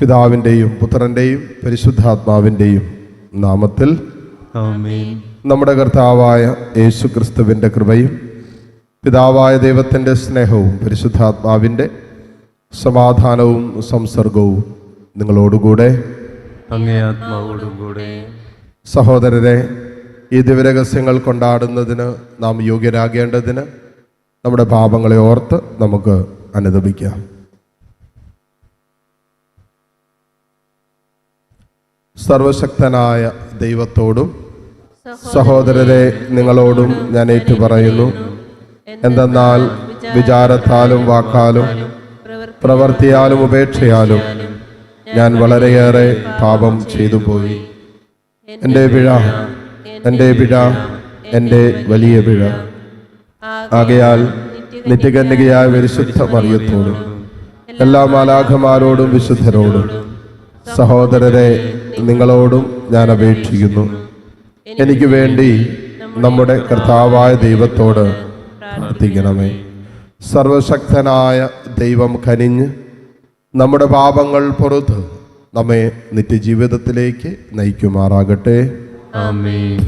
പിതാവിൻ്റെയും പുത്രൻ്റെയും പരിശുദ്ധാത്മാവിൻ്റെയും നാമത്തിൽ ആമേൻ. നമ്മുടെ കർത്താവായ യേശു ക്രിസ്തുവിൻ്റെ കൃപയും പിതാവായ ദൈവത്തിൻ്റെ സ്നേഹവും പരിശുദ്ധാത്മാവിൻ്റെ സമാധാനവും സംസർഗവും നിങ്ങളോടുകൂടെ അങ്ങേ ആത്മാവോടും കൂടെ. സഹോദരരെ, ഈ ദിവ്യരഹസ്യങ്ങൾ കൊണ്ടാടുന്നതിന് നാം യോഗ്യരാകേണ്ടതിന് നമ്മുടെ പാപങ്ങളെ ഓർത്ത് നമുക്ക് അനുതപിക്കാം. സർവശക്തനായ ദൈവത്തോടും സഹോദരരെ നിങ്ങളോടും ഞാൻ ഏറ്റുപറയുന്നു. എന്തെന്നാൽ വിചാരത്താലും വാക്കാലും പ്രവൃത്തിയാലും ഉപേക്ഷയാലും ഞാൻ വളരെയേറെ പാപം ചെയ്തു പോയി. എൻ്റെ പിഴ, എൻ്റെ വലിയ പിഴ. ആകയാൽ നിത്യകന്യകയായ പരിശുദ്ധ മറിയത്തോടും എല്ലാ മാലാഖമാരോടും വിശുദ്ധരോടും സഹോദരരെ നിങ്ങളോടും ഞാൻ അപേക്ഷിക്കുന്നു, എനിക്ക് വേണ്ടി നമ്മുടെ കർത്താവായ ദൈവത്തോട് പ്രാർത്ഥിക്കണമേ. സർവശക്തനായ ദൈവം കനിഞ്ഞ് നമ്മുടെ പാപങ്ങൾ പുറത്ത് നമ്മെ നിത്യജീവിതത്തിലേക്ക് നയിക്കുമാറാകട്ടെ. ആമേൻ.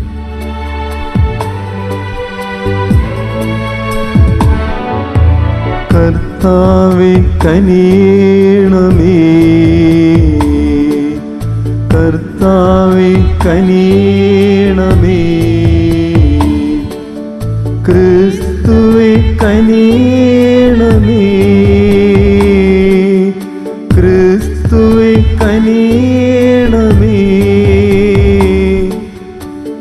കർത്താവേ കനിയണമേ, കർത്താവേ കനിയണമേ, ക്രിസ്തുവേ കനിയണമേ, ക്രിസ്തുവേ കനിയണമേ,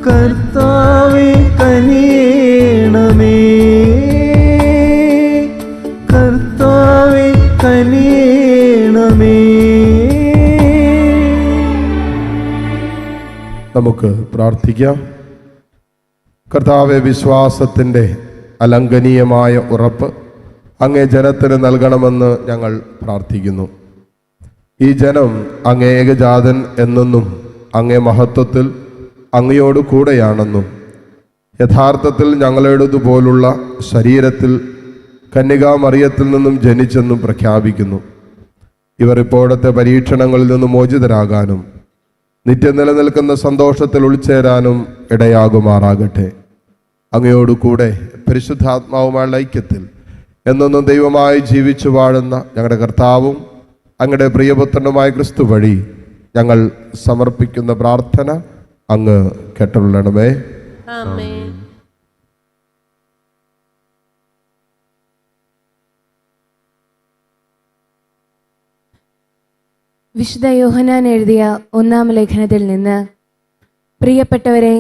കർത്താവേ കനിയണമേ, കർത്താവേ കനിയണമേ. നമുക്ക് പ്രാർത്ഥിക്കാം. കർത്താവെ, വിശ്വാസത്തിൻ്റെ അലംഘനീയമായ ഉറപ്പ് അങ്ങേ ജനത്തിന് നൽകണമെന്ന് ഞങ്ങൾ പ്രാർത്ഥിക്കുന്നു. ഈ ജനം അങ്ങേ ഏകജാതൻ എന്നെന്നും അങ്ങേ മഹത്വത്തിൽ അങ്ങയോട് കൂടെയാണെന്നും യഥാർത്ഥത്തിൽ ഞങ്ങളുടേതുപോലുള്ള ശരീരത്തിൽ കന്യകാമറിയത്തിൽ നിന്നും ജനിച്ചെന്നും പ്രഖ്യാപിക്കുന്നു. ഇവർ ഇപ്പോഴത്തെ പരീക്ഷണങ്ങളിൽ നിന്നും മോചിതരാകാനും നിത്യം നിലനിൽക്കുന്ന സന്തോഷത്തിൽ ഉൾച്ചേരാനും ഇടയാകുമാറാകട്ടെ. അങ്ങയോടുകൂടെ പരിശുദ്ധാത്മാവുമായുള്ള ഐക്യത്തിൽ എന്നൊന്നും ദൈവമായി ജീവിച്ചു വാഴുന്ന ഞങ്ങളുടെ കർത്താവും അങ്ങയുടെ പ്രിയപുത്രനുമായ ക്രിസ്തു വഴി ഞങ്ങൾ സമർപ്പിക്കുന്ന പ്രാർത്ഥന അങ്ങ് കേട്ടുകൊള്ളണമേ. ആമേൻ. വിശുദ്ധ യോഹന്നാൻ എഴുതിയ 1-ാം ലേഖനത്തിൽ നിന്ന്: പ്രിയപ്പെട്ടവരെ,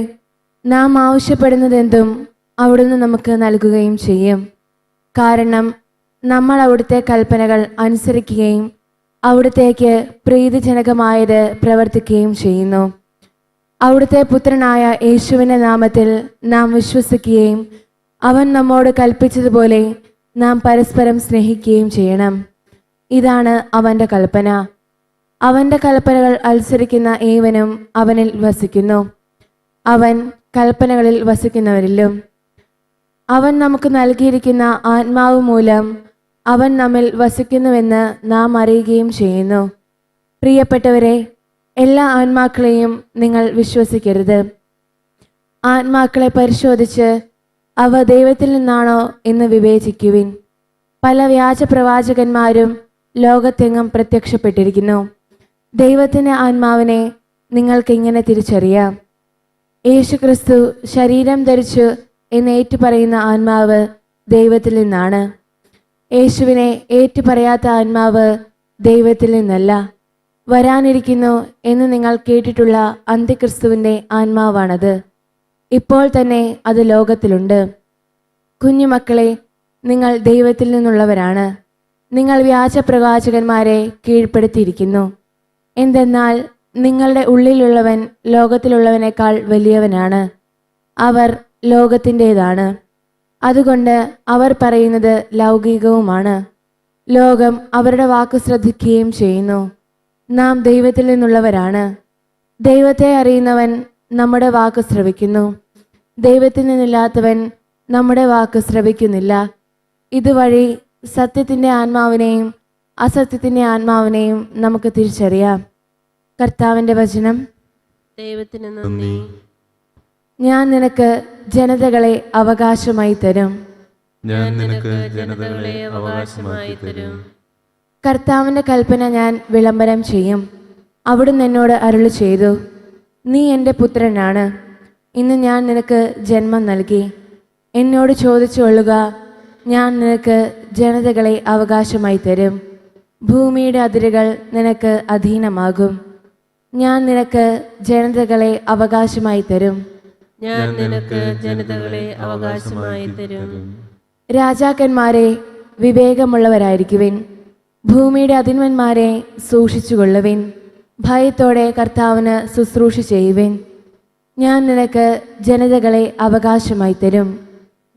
നാം ആവശ്യപ്പെടുന്നതെന്തും അവിടുന്ന് നമുക്ക് നൽകുകയും ചെയ്യും. കാരണം നമ്മൾ അവിടുത്തെ കൽപ്പനകൾ അനുസരിക്കുകയും അവിടുത്തേക്ക് പ്രീതിജനകമായത് പ്രവർത്തിക്കുകയും ചെയ്യുന്നു. അവിടുത്തെ പുത്രനായ യേശുവിൻ്റെ നാമത്തിൽ നാം വിശ്വസിക്കുകയും അവൻ നമ്മോട് കൽപ്പിച്ചതുപോലെ നാം പരസ്പരം സ്നേഹിക്കുകയും ചെയ്യണം. ഇതാണ് അവൻ്റെ കൽപ്പന. അവൻ്റെ കൽപ്പനകൾ അനുസരിക്കുന്ന ഏവനും അവനിൽ വസിക്കുന്നു, അവൻ കൽപ്പനകളിൽ വസിക്കുന്നവരിലും. അവൻ നമുക്ക് നൽകിയിരിക്കുന്ന ആത്മാവ് മൂലം അവൻ നമ്മിൽ വസിക്കുന്നുവെന്ന് നാം അറിയുകയും ചെയ്യുന്നു. പ്രിയപ്പെട്ടവരെ, എല്ലാ ആത്മാക്കളെയും നിങ്ങൾ വിശ്വസിക്കരുത്. ആത്മാക്കളെ പരിശോധിച്ച് അവ ദൈവത്തിൽ നിന്നാണോ എന്ന് വിവേചിക്കുവിൻ. പല വ്യാജ പ്രവാചകന്മാരും ലോകത്തെങ്ങും പ്രത്യക്ഷപ്പെട്ടിരിക്കുന്നു. ദൈവത്തിൻ്റെ ആത്മാവിനെ നിങ്ങൾക്ക് ഇങ്ങനെ തിരിച്ചറിയാം: യേശുക്രിസ്തു ശരീരം ധരിച്ചു എന്ന് ഏറ്റുപറയുന്ന ആത്മാവ് ദൈവത്തിൽ നിന്നാണ്. യേശുവിനെ ഏറ്റുപറയാത്ത ആത്മാവ് ദൈവത്തിൽ നിന്നല്ല. വരാനിരിക്കുന്നു എന്ന് നിങ്ങൾ കേട്ടിട്ടുള്ള അന്ത്യക്രിസ്തുവിൻ്റെ ആത്മാവാണത്. ഇപ്പോൾ തന്നെ അത് ലോകത്തിലുണ്ട്. കുഞ്ഞുമക്കളെ, നിങ്ങൾ ദൈവത്തിൽ നിന്നുള്ളവരാണ്. നിങ്ങൾ വ്യാജ പ്രവാചകന്മാരെ കീഴ്പ്പെടുത്തിയിരിക്കുന്നു. എന്തെന്നാൽ നിങ്ങളുടെ ഉള്ളിലുള്ളവൻ ലോകത്തിലുള്ളവനേക്കാൾ വലിയവനാണ്. അവർ ലോകത്തിൻ്റേതാണ്. അതുകൊണ്ട് അവർ പറയുന്നത് ലൗകികവുമാണ്. ലോകം അവരുടെ വാക്ക് ശ്രദ്ധിക്കുകയും ചെയ്യുന്നു. നാം ദൈവത്തിൽ നിന്നുള്ളവരാണ്. ദൈവത്തെ അറിയുന്നവൻ നമ്മുടെ വാക്ക് ശ്രവിക്കുന്നു. ദൈവത്തിൽ നിന്നില്ലാത്തവൻ നമ്മുടെ വാക്ക് ശ്രവിക്കുന്നില്ല. ഇതുവഴി സത്യത്തിൻ്റെ ആത്മാവിനെയും അസത്യത്തിൻ്റെ ആത്മാവിനെയും നമുക്ക് തിരിച്ചറിയാം. കർത്താവിൻ്റെ വചനം. ദൈവത്തിന് നന്ദി. ഞാൻ നിനക്ക് ജനതകളെ അവകാശമായി തരും. ഞാൻ നിനക്ക് ജനതകളെ അവകാശമായി തരും. കർത്താവിൻ്റെ കൽപ്പന ഞാൻ വിളംബരം ചെയ്യും. അവിടുന്ന് എന്നോട് അരുളി ചെയ്തു, നീ എൻ്റെ പുത്രനാണ്, ഇന്ന് ഞാൻ നിനക്ക് ജന്മം നൽകി. എന്നോട് ചോദിച്ചുകൊള്ളുക, ഞാൻ നിനക്ക് ജനതകളെ അവകാശമായി തരും. ഭൂമിയുടെ അതിരുകൾ നിനക്ക് അധീനമാകും. ഞാൻ നിനക്ക് ജനതകളെ അവകാശമായി തരും. ഞാൻ നിനക്ക് ജനതകളെ അവകാശമായി തരും. രാജാക്കന്മാരെ, വിവേകമുള്ളവരായിരിക്കുവിൻ. ഭൂമിയുടെ അധിപന്മാരെ സൂക്ഷിച്ചുകൊള്ളുവിൻ. ഭയത്തോടെ കർത്താവിന് ശുശ്രൂഷ ചെയ്യുവിൻ. ഞാൻ നിനക്ക് ജനതകളെ അവകാശമായി തരും.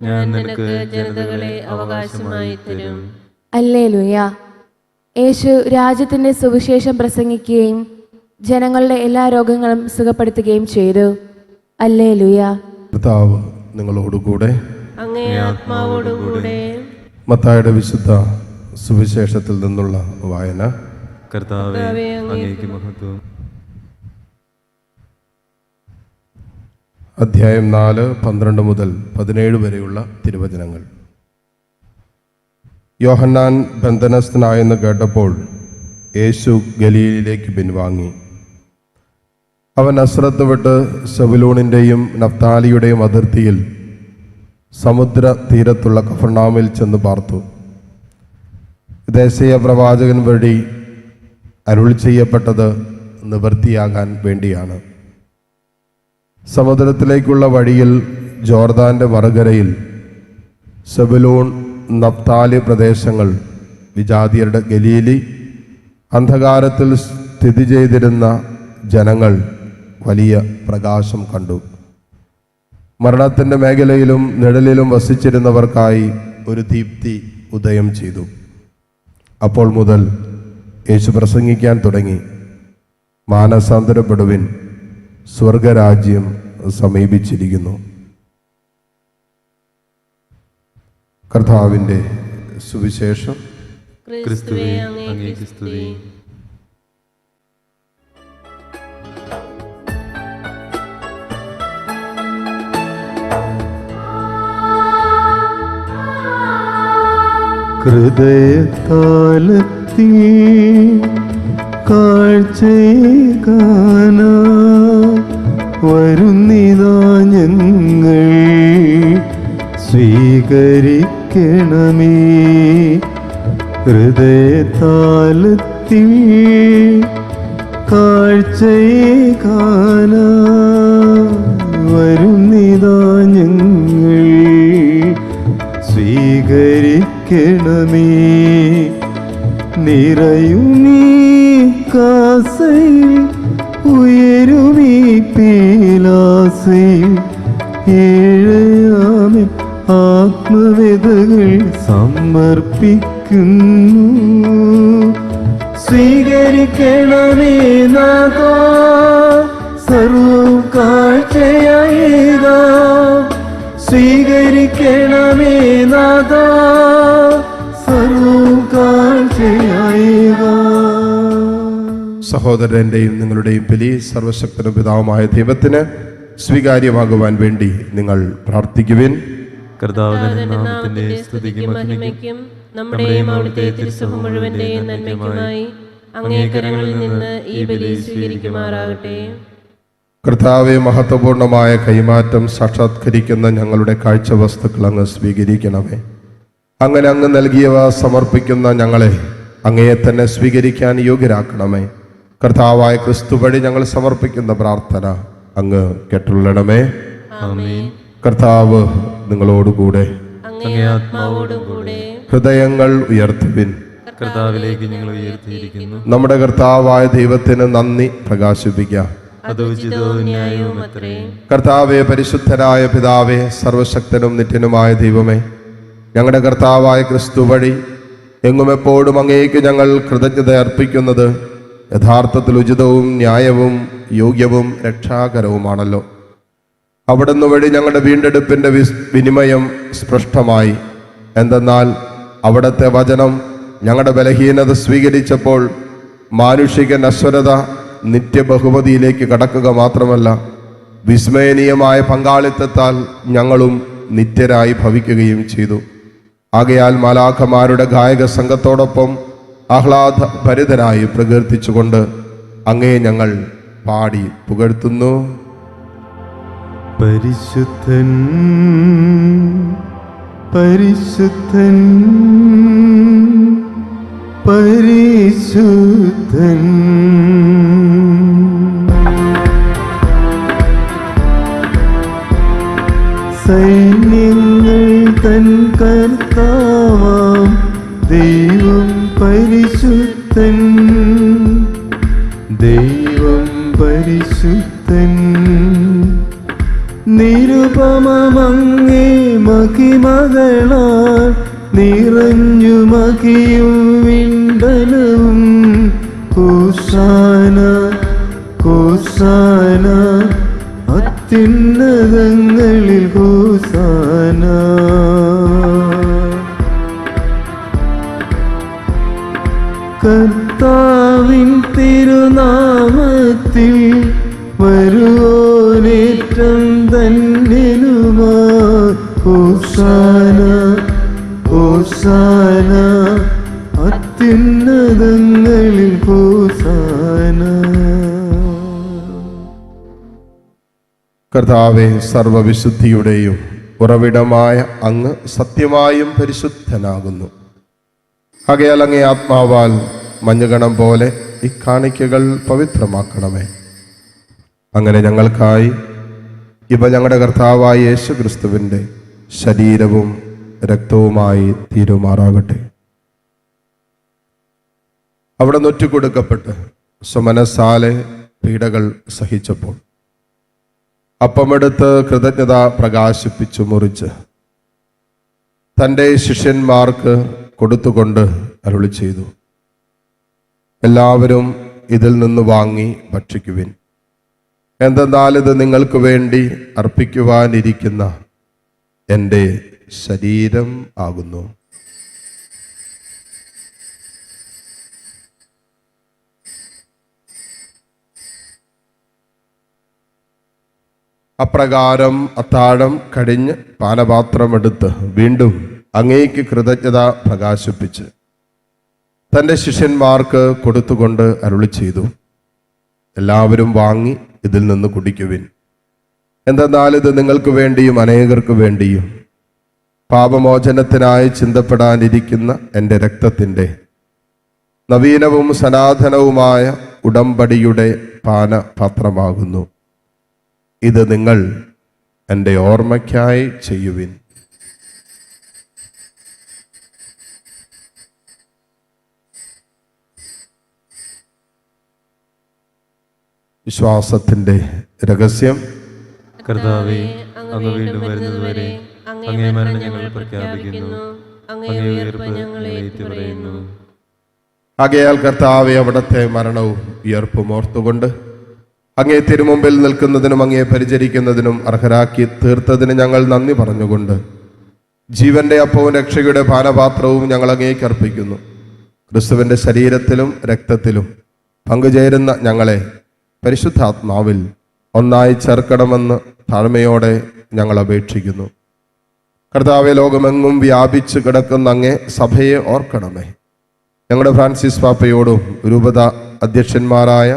ഞാൻ നിനക്ക് ജനതകളെ അവകാശമായി തരും. ഹല്ലേലൂയ. യേശു രാജ്യത്തിൻ്റെ സുവിശേഷം പ്രസംഗിക്കുകയും ജനങ്ങളുടെ എല്ലാ രോഗങ്ങളും സുഖപ്പെടുത്തുകയും ചെയ്തു. ഹല്ലേലൂയ. കർത്താവ് നിങ്ങളോടുകൂടെ. അങ്ങേ ആത്മാവോടുകൂടെ. മത്തായിയുടെ വിശുദ്ധ സുവിശേഷത്തിൽ നിന്നുള്ള വായന. കർത്താവേ, അങ്ങേക്ക് മഹത്വം. അധ്യായം 4, 12 മുതൽ 17 വരെയുള്ള തിരുവചനങ്ങൾ. യോഹന്നാൻ ബന്ധനസ്ഥനായെന്ന് കേട്ടപ്പോൾ യേശു ഗലീലയിലേക്ക് പിൻവാങ്ങി. അവൻ നസ്രത്ത് വിട്ട് സെബുലൂണിൻ്റെയും നഫ്താലിയുടെയും അതിർത്തിയിൽ സമുദ്ര തീരത്തുള്ള കഫർനാമിൽ ചെന്ന് പാർത്തു. ദേശീയ പ്രവാചകൻ വഴി അരുളി ചെയ്യപ്പെട്ടത് നിവൃത്തിയാകാൻ വേണ്ടിയാണ്. സമുദ്രത്തിലേക്കുള്ള വഴിയിൽ ജോർദാന്റെ മറുകരയിൽ സെബുലൂൺ, നഫ്താലി പ്രദേശങ്ങൾ, വിജാതിയരുടെ ഗലീലി, അന്ധകാരത്തിൽ സ്ഥിതി ചെയ്തിരുന്ന ജനങ്ങൾ വലിയ പ്രകാശം കണ്ടു. മരണത്തിൻ്റെ മേഖലയിലും നിഴലിലും വസിച്ചിരുന്നവർക്കായി ഒരു ദീപ്തി ഉദയം ചെയ്തു. അപ്പോൾ മുതൽ യേശു പ്രസംഗിക്കാൻ തുടങ്ങി, മാനസാന്തരപ്പെടുവിൻ, സ്വർഗരാജ്യം സമീപിച്ചിരിക്കുന്നു. കർത്താവിൻ്റെ സുവിശേഷം. ക്രിസ്തുവേ, അങ്ങേക്ക് സ്തുതി. ഹൃദയത്താലത്തി കാഴ്ചയേകാന വരുന്നിതാ ഞങ്ങൾ, സ്വീകരിക്കണമേ. ഹൃദയത്താലത്തി കാഴ്ചയേകാന വരുന്നിതാ ഞങ്ങൾ, സ്വീകരിക്കണമേ. നിറയുമീ കാസയിൽ ഉയരുമീ പീലാസയിൽ, ഏഴയാമേ ആത്മവേദകൾ സമർപ്പിക്കുന്നു. സ്വീകരിക്കണമേ നാഥാ, സർവം കാഴ്ചയായേക. സ്വീകരിക്കണമേ നാഥാ, സർവം കാഴ്ചയായേക. സഹോദരൻ്റെയും നിങ്ങളുടെയും ബലി സർവശക്തനും പിതാവുമായ ദൈവത്തിന് സ്വീകാര്യമാകുവാൻ വേണ്ടി നിങ്ങൾ പ്രാർത്ഥിക്കുവിൻ. കർത്താവിന്റെ നാമത്തിന്റെ സ്തുതിക്കും മഹിമയ്ക്കും നമ്മുടെയും അവിടുത്തെ തിരുസഭ മുഴുവന്റെയും നന്മയ്ക്കുമായി അങ്ങേ കരങ്ങളിൽ നിന്ന് ഈ ബലി സ്വീകരിക്കുമാറാകട്ടെ. കർത്താവെ, മഹത്വപൂർണമായ കൈമാറ്റം സാക്ഷാത്കരിക്കുന്ന ഞങ്ങളുടെ കാഴ്ചവസ്തുക്കൾ അങ്ങ് സ്വീകരിക്കണമേ. അങ്ങനെ അങ്ങ് നൽകിയവ സമർപ്പിക്കുന്ന ഞങ്ങളെ അങ്ങയെ തന്നെ സ്വീകരിക്കാൻ യോഗ്യരാക്കണമേ. കർത്താവായ ക്രിസ്തു വഴി ഞങ്ങൾ സമർപ്പിക്കുന്ന പ്രാർത്ഥന അങ്ങ് കേട്ടുള്ളണമേ. ആമേൻ. കർത്താവ് നിങ്ങളോടുകൂടെ. അങ്ങേ ആത്മാവോടുകൂടെ. ഹൃദയങ്ങൾ ഉയർത്തുവിൻ. കർത്താവിലേക്ക് ഞങ്ങൾ ഉയർത്തിയിരിക്കുന്നു. നമ്മുടെ കർത്താവായ ദൈവത്തിന് നന്ദി പ്രകാശിപ്പിക്കാം. അത് ഉചിതവും ന്യായവും അത്രേ. കർത്താവെ, പരിശുദ്ധനായ പിതാവേ, സർവശക്തനും നിത്യനുമായ ദൈവമേ, ഞങ്ങളുടെ കർത്താവായ ക്രിസ്തു വഴി എങ്ങും എപ്പോഴും അങ്ങേക്ക് ഞങ്ങൾ കൃതജ്ഞത അർപ്പിക്കുന്നത് യഥാർത്ഥത്തിൽ ഉചിതവും ന്യായവും യോഗ്യവും രക്ഷാകരവുമാണല്ലോ. അവിടുന്ന് വഴി ഞങ്ങളുടെ വീണ്ടെടുപ്പിൻ്റെ വിനിമയം സ്പഷ്ടമായി. എന്തെന്നാൽ അവിടുത്തെ വചനം ഞങ്ങളുടെ ബലഹീനത സ്വീകരിച്ചപ്പോൾ മാനുഷിക നശ്വരത നിത്യബഹുമതിയിലേക്ക് കടക്കുക മാത്രമല്ല, വിസ്മയനീയമായ പങ്കാളിത്തത്താൽ ഞങ്ങളും നിത്യരായി ഭവിക്കുകയും ചെയ്തു. ആകയാൽ മാലാഖമാരുടെ ഗായക സംഘത്തോടൊപ്പം ആഹ്ലാദ ഭരിതരായി പ്രകീർത്തിച്ചുകൊണ്ട് അങ്ങയെ ഞങ്ങൾ പാടി പുകഴ്ത്തുന്നു. പരിശുദ്ധൻ പരിശുദ്ധൻ പരിശുദ്ധൻ. സൈന്യങ്ങൾ തൻ കർത്താവാം ദൈവം പരിശുദ്ധൻ, ദൈവം പരിശുദ്ധൻ. നിരുപമമങ്ങേ മഹിമകളാൽ നിറഞ്ഞു മഹിയും വിണ്ടനവും. ഹോശാന ഹോശാന അത്യുന്നതങ്ങളിൽ ഹോശാന. കർത്താവിൻ തിരുനാമത്തിൽ വരുവോനേറ്റം ധന്യനുമാ. ഹോശാന ഹോശാന അത്യുന്നതങ്ങളിൽ ഹോശാന. കർത്താവേ, സർവവിശുദ്ധിയുടെയും ഉറവിടമായ അങ്ങ് സത്യമായും പരിശുദ്ധനാകുന്നു. ആകയാൽ അങ്ങേ ആത്മാവാൽ മഞ്ഞുകണം പോലെ ഈ കാണിക്കകൾ പവിത്രമാക്കണമേ. അങ്ങനെ ഞങ്ങൾക്കായി ഇവ ഞങ്ങളുടെ കർത്താവായ യേശു ക്രിസ്തുവിൻ്റെ ശരീരവും രക്തവുമായി തീരുമാറാകട്ടെ. അവിടെ നൊറ്റുകൊടുക്കപ്പെട്ട് സുമനസാലെ പീഡകൾ സഹിച്ചപ്പോൾ അപ്പമെടുത്ത് കൃതജ്ഞത പ്രകാശിപ്പിച്ചു മുറിച്ച് തൻ്റെ ശിഷ്യന്മാർക്ക് കൊടുത്തുകൊണ്ട് അരുളി ചെയ്തു, എല്ലാവരും ഇതിൽ നിന്ന് വാങ്ങി ഭക്ഷിക്കുവിൻ. എന്തെന്നാൽ ഇത് നിങ്ങൾക്ക് വേണ്ടി അർപ്പിക്കുവാനിരിക്കുന്ന എൻ്റെ ശരീരം ആകുന്നു. അപ്രകാരം അത്താഴം കഴിഞ്ഞ് പാനപാത്രമെടുത്ത് വീണ്ടും അങ്ങേക്ക് കൃതജ്ഞത പ്രകാശിപ്പിച്ച് തൻ്റെ ശിഷ്യന്മാർക്ക് കൊടുത്തുകൊണ്ട് അരുളി ചെയ്തു, എല്ലാവരും വാങ്ങി ഇതിൽ നിന്ന് കുടിക്കുവിൻ. എന്തെന്നാൽ ഇത് നിങ്ങൾക്ക് വേണ്ടിയും അനേകർക്ക് വേണ്ടിയും പാപമോചനത്തിനായി ചിന്തപ്പെടാനിരിക്കുന്ന എൻ്റെ രക്തത്തിൻ്റെ നവീനവും സനാതനവുമായ ഉടമ്പടിയുടെ പാനപാത്രമാകുന്നു. ഇത് നിങ്ങൾ എൻ്റെ ഓർമ്മയ്ക്കായി ചെയ്യുവിൻ. വിശ്വാസത്തിൻ്റെ രഹസ്യം. കർത്താവേ, അങ്ങ് വീണ്ടും വരുന്നതുവരെ അങ്ങേ മരണം ഞങ്ങൾ പ്രഖ്യാപിക്കുന്നു, അങ്ങേ ഉയർപ്പ് ഞങ്ങൾ ഏറ്റുപറയുന്നു. ആകയാൽ കർത്താവെ, അവിടുത്തെ മരണവും ഉയർപ്പും ഓർത്തുകൊണ്ട് അങ്ങേ തിരുമുമ്പിൽ നിൽക്കുന്നതിനും അങ്ങേ പരിചരിക്കുന്നതിനും അർഹരാക്കി തീർത്തതിന് ഞങ്ങൾ നന്ദി പറഞ്ഞുകൊണ്ട് ജീവന്റെ അപ്പവും രക്ഷയുടെ പാനപാത്രവും ഞങ്ങൾ അങ്ങേക്ക് അർപ്പിക്കുന്നു. ക്രിസ്തുവിൻ്റെ ശരീരത്തിലും രക്തത്തിലും പങ്കുചേരുന്ന ഞങ്ങളെ പരിശുദ്ധാത്മാവിൽ ഒന്നായി ചേർക്കണമെന്ന് താഴ്മയോടെ ഞങ്ങൾ അപേക്ഷിക്കുന്നു. കർത്താവെ, ലോകമെങ്ങും വ്യാപിച്ചു കിടക്കുന്ന അങ്ങേ സഭയെ ഓർക്കണമേ. ഞങ്ങളുടെ ഫ്രാൻസിസ് പാപ്പയോടും രൂപത അധ്യക്ഷന്മാരായ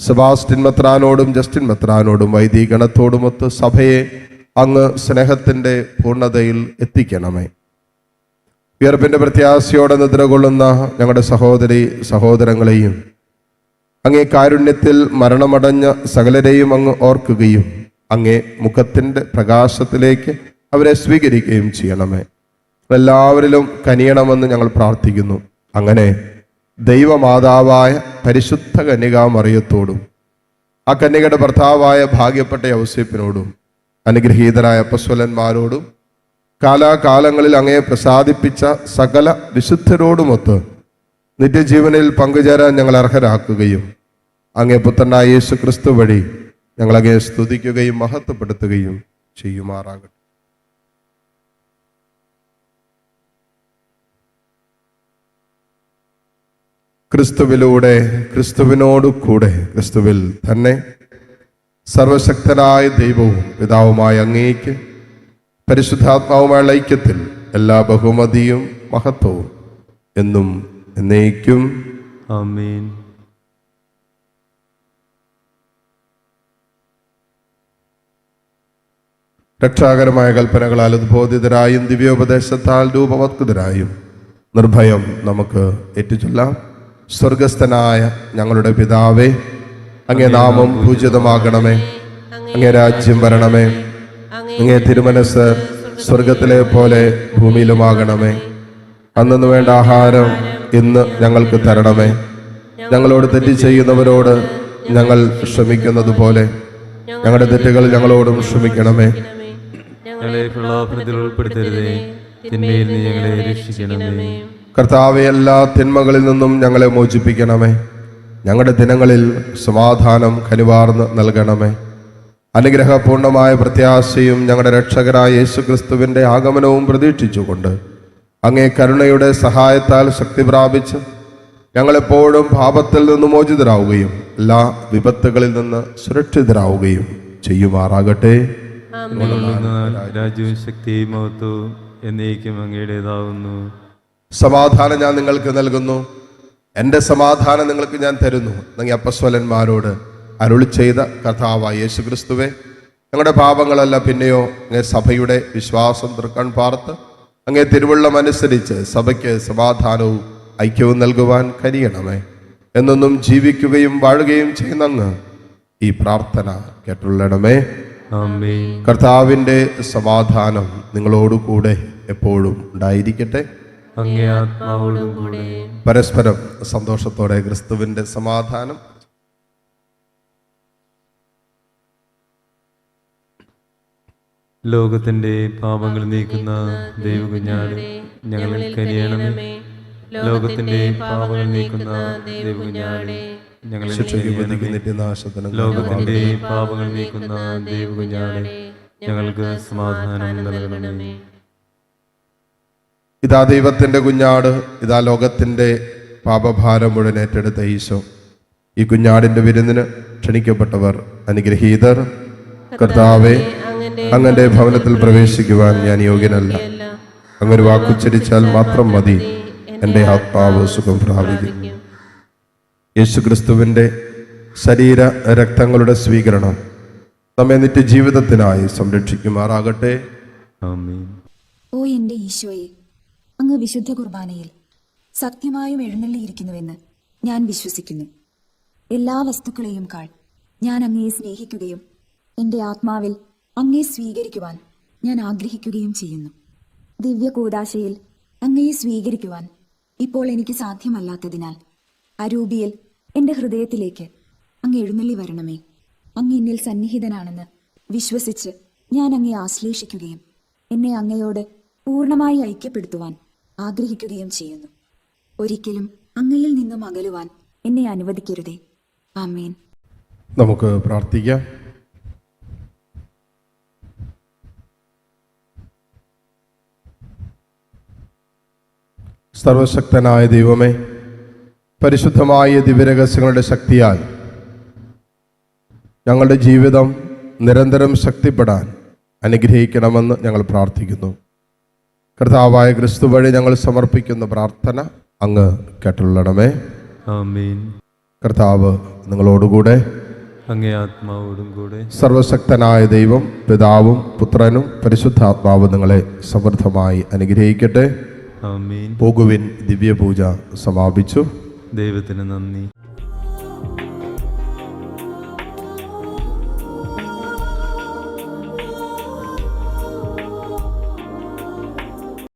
സെബാസ്റ്റ്യൻ മെത്രാനോടും ജസ്റ്റിൻ മെത്രാനോടും വൈദികഗണത്തോടുമൊത്ത് സഭയെ അങ്ങ് സ്നേഹത്തിൻ്റെ പൂർണ്ണതയിൽ എത്തിക്കണമേ. ഉയർപ്പിൻ്റെ പ്രത്യാശയോടെ നിദ്രകൊള്ളുന്ന ഞങ്ങളുടെ സഹോദരി സഹോദരങ്ങളെയും അങ്ങേ കാരുണ്യത്തിൽ മരണമടഞ്ഞ സകലരെയും അങ്ങ് ഓർക്കുകയും അങ്ങേ മുഖത്തിൻ്റെ പ്രകാശത്തിലേക്ക് അവരെ സ്വീകരിക്കുകയും ചെയ്യണമേ. എല്ലാവരിലും കനിയണമെന്ന് ഞങ്ങൾ പ്രാർത്ഥിക്കുന്നു. അങ്ങനെ ദൈവമാതാവായ പരിശുദ്ധ കന്യകാമറിയത്തോടും ആ കന്യകയുടെ ഭർത്താവായ ഭാഗ്യപ്പെട്ട യൗസേപ്പിനോടും അനുഗ്രഹീതരായ അപ്പസ്വലന്മാരോടും കാലാകാലങ്ങളിൽ അങ്ങയെ പ്രസാദിപ്പിച്ച സകല വിശുദ്ധരോടുമൊത്ത് നിത്യജീവനിൽ പങ്കുചേരാൻ ഞങ്ങൾ അർഹരാക്കുകയും അങ്ങേ പുത്രനായ യേശു ക്രിസ്തു വഴി ഞങ്ങളങ്ങയെ സ്തുതിക്കുകയും മഹത്വപ്പെടുത്തുകയും ചെയ്യുമാറാകട്ടെ. ക്രിസ്തുവിലൂടെ, ക്രിസ്തുവിനോട് കൂടെ, ക്രിസ്തുവിൽ തന്നെ സർവശക്തനായ ദൈവവും പിതാവുമായ അങ്ങേക്ക് പരിശുദ്ധാത്മാവുമായുള്ള ഐക്യത്തിൽ എല്ലാ ബഹുമതിയും മഹത്വവും എന്നും എന്നേക്കും ആമേൻ. രക്ഷാകരമായ കൽപ്പനകളാൽ ഉദ്ബോധിതരായും ദിവ്യോപദേശത്താൽ രൂപവത്കൃതരായും നിർഭയം നമുക്ക് ഏറ്റുചൊല്ലാം. സ്വർഗസ്ഥനായ ഞങ്ങളുടെ പിതാവേ, അങ്ങേ നാമം പൂജിതമാകണമേ, അങ്ങേ രാജ്യം വരണമേ, അങ്ങേ തിരുമനസ് സ്വർഗത്തിലെ പോലെ ഭൂമിയിലുമാകണമേ. അന്നു വേണ്ട ആഹാരം ഇന്ന് ഞങ്ങൾക്ക് തരണമേ. ഞങ്ങളോട് തെറ്റ് ചെയ്യുന്നവരോട് ഞങ്ങൾ ക്ഷമിക്കുന്നത് പോലെ ഞങ്ങളുടെ തെറ്റുകൾ ഞങ്ങളോടും ക്ഷമിക്കണമേ. ഞങ്ങളെ പ്രലോഭനത്തിൽ ഉൾപ്പെടുത്തരുതേ, തിന്മയിൽ നീ ഞങ്ങളെ രക്ഷിക്കണമേ. കർത്താവെ, എല്ലാ തിന്മകളിൽ നിന്നും ഞങ്ങളെ മോചിപ്പിക്കണമേ. ഞങ്ങളുടെ ദിനങ്ങളിൽ സമാധാനം കനിവാർന്ന് നൽകണമേ. അനുഗ്രഹപൂർണമായ പ്രത്യാശയും ഞങ്ങളുടെ രക്ഷകരായ യേശുക്രിസ്തുവിൻ്റെ ആഗമനവും പ്രതീക്ഷിച്ചുകൊണ്ട് അങ്ങേ കരുണയുടെ സഹായത്താൽ ശക്തി പ്രാപിച്ച് ഞങ്ങളെപ്പോഴും പാപത്തിൽ നിന്ന് മോചിതരാവുകയും എല്ലാ വിപത്തുകളിൽ നിന്ന് സുരക്ഷിതരാവുകയും ചെയ്യുമാറാകട്ടെ. രാജ്യവും ശക്തിയും മഹത്വവും എന്നേക്കും അങ്ങയുടേതാവുന്നു. സമാധാനം ഞാൻ നിങ്ങൾക്ക് നൽകുന്നു, എൻ്റെ സമാധാനം നിങ്ങൾക്ക് ഞാൻ തരുന്നു എന്നീ അപ്പസ്വലന്മാരോട് അരുളി ചെയ്ത കർത്താവായ യേശുക്രിസ്തുവേ, ഞങ്ങളുടെ പാപങ്ങളല്ല പിന്നെയോ അങ്ങേ സഭയുടെ വിശ്വാസം തൃക്കൺ പാർത്ത് അങ്ങേ തിരുവുള്ളം അനുസരിച്ച് സഭയ്ക്ക് സമാധാനവും ഐക്യവും നൽകുവാൻ കഴിയണമേ. എന്നൊന്നും ജീവിക്കുകയും വാഴുകയും ചെയ്യുന്ന അങ്ങ് ഈ പ്രാർത്ഥന കേട്ടുള്ളണമേ. ആമേൻ. കർത്താവിൻ്റെ സമാധാനം നിങ്ങളോടുകൂടെ എപ്പോഴും ഉണ്ടായിരിക്കട്ടെ. അങ്ങേ ആത്മാവോടും കൂടെ. പരസ്പരം സന്തോഷത്തോടെ ക്രിസ്തുവിൻ്റെ സമാധാനം. ലോകത്തിന്റെ പാപങ്ങൾ നീക്കുന്ന ദൈവകുഞ്ഞാടെ ഞങ്ങൾ കനിയണമേ. ലോകത്തിന്റെ പാപങ്ങൾ നീക്കുന്ന ദൈവകുഞ്ഞാടെ ഞങ്ങൾ നിത്യനാശത്തിനും ലോകത്തിന്റെ പാപങ്ങൾ നീക്കുന്ന ദൈവകുഞ്ഞാടെ ഞങ്ങൾക്ക് സമാധാനം നൽകണമേ. ഇതാ ദൈവത്തിൻ്റെ കുഞ്ഞാട്, ഇതാ ലോകത്തിൻ്റെ പാപഭാരം മുഴുവൻ ഏറ്റെടുത്ത ഈശോ. ഈ കുഞ്ഞാടിൻ്റെ വിരുന്നിന് ക്ഷണിക്കപ്പെട്ടവർ അനുഗ്രഹീതർ. കർത്താവെ, അങ്ങന്റെ ഭവനത്തിൽ പ്രവേശിക്കുവാൻ ഞാൻ യോഗ്യനല്ല. അങ്ങൊരു വാക്കുച്ചരിച്ചാൽ മാത്രം മതി, എൻ്റെ ആത്മാവ് സുഖം പ്രാപിക്കും. യേശുക്രിസ്തുവിൻ്റെ ശരീര രക്തങ്ങളുടെ സ്വീകരണം നമ്മെ നിത്യജീവിതത്തിനായി സംരക്ഷിക്കുമാറാകട്ടെ. ആമേൻ. ഓ എൻ്റെ ഈശോയെ, അങ്ങ് വിശുദ്ധ കുർബാനയിൽ സത്യമായും എഴുന്നള്ളിയിരിക്കുന്നുവെന്ന് ഞാൻ വിശ്വസിക്കുന്നു. എല്ലാ വസ്തുക്കളെയും കാൾ ഞാൻ അങ്ങയെ സ്നേഹിക്കുകയും എൻ്റെ ആത്മാവിൽ അങ്ങയെ സ്വീകരിക്കുവാൻ ഞാൻ ആഗ്രഹിക്കുകയും ചെയ്യുന്നു. ദിവ്യ കൂദാശയിൽ അങ്ങയെ സ്വീകരിക്കുവാൻ ഇപ്പോൾ എനിക്ക് സാധ്യമല്ലാത്തതിനാൽ അരൂപിയിൽ എൻ്റെ ഹൃദയത്തിലേക്ക് അങ്ങ് എഴുന്നള്ളി വരണമേ. അങ്ങ് എന്നിൽ സന്നിഹിതനാണെന്ന് വിശ്വസിച്ച് ഞാൻ അങ്ങയെ ആശ്ലേഷിക്കുകയും എന്നെ അങ്ങയോട് പൂർണ്ണമായി ഐക്യപ്പെടുത്തുവാൻ ആഗ്രഹിക്കുകയും ചെയ്യുന്നു. ഒരിക്കലും അങ്ങയിൽ നിന്നും അകലുവാൻ എന്നെ അനുവദിക്കരുതേ. ആമേൻ. നമുക്ക് പ്രാർത്ഥിക്കാം. സർവശക്തനായ ദൈവമേ, പരിശുദ്ധമായ ദിവ്യരഹസ്യങ്ങളുടെ ശക്തിയാൽ ഞങ്ങളുടെ ജീവിതം നിരന്തരം ശക്തിപ്പെടാൻ അനുഗ്രഹിക്കണമെന്ന് ഞങ്ങൾ പ്രാർത്ഥിക്കുന്നു. കർത്താവായ ക്രിസ്തു വഴി ഞങ്ങൾ സമർപ്പിക്കുന്ന പ്രാർത്ഥന അങ്ങ് കേട്ടുള്ളണമേ. ആമേൻ. കർത്താവ് നിങ്ങളോടുകൂടെ. അങ്ങേ ആത്മാവോടും കൂടെ. സർവശക്തനായ ദൈവം പിതാവും പുത്രനും പരിശുദ്ധാത്മാവും നിങ്ങളെ സമൃദ്ധമായി അനുഗ്രഹിക്കട്ടെ. ആമേൻ. പോകുവിൻ, ദിവ്യപൂജ സമാപിച്ചു. ദൈവത്തിന് നന്ദി.